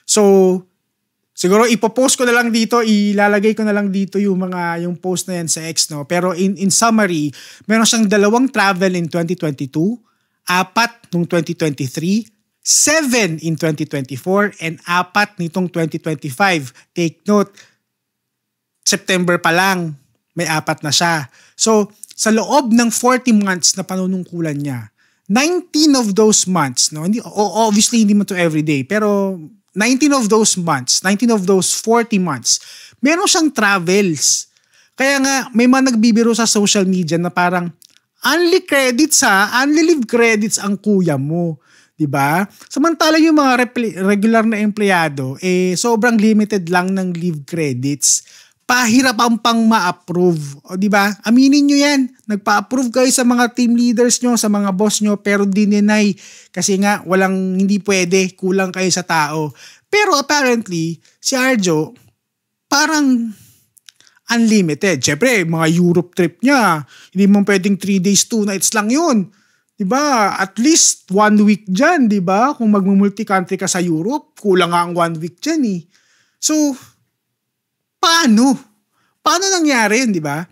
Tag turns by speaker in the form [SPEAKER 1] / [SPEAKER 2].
[SPEAKER 1] So, siguro ipopost ko na lang dito, ilalagay ko na lang dito yung post na yan sa X, no? Pero in summary, meron siyang 2 travel in 2022, 4 nung 2023, 7 in 2024, and 4 nitong 2025. Take note, September pa lang, may 4 na siya. So, sa loob ng 40 months na panunungkulan niya, 19 of those months, no? Obviously, hindi mo to everyday, pero 19 of those months, 19 of those 40 months, meron siyang travels. Kaya nga, may mga nagbibiro sa social media na parang, only leave credits ang kuya mo. Diba? Samantala yung mga regular na empleyado, sobrang limited lang ng leave credits. Pahirap ang pang ma-approve. O diba? Aminin nyo yan. Nagpa-approve kayo sa mga team leaders nyo, sa mga boss nyo, pero dinenay. Kasi nga, hindi pwede. Kulang kayo sa tao. Pero apparently, si Arjo, parang unlimited. Siyempre, mga Europe trip niya, hindi mo pwedeng 3 days, 2 nights lang yun. Diba? At least 1 week dyan, diba? Kung mag-multi-country ka sa Europe, kulang nga ang 1 week dyan eh. So, paano nangyari yun, di ba?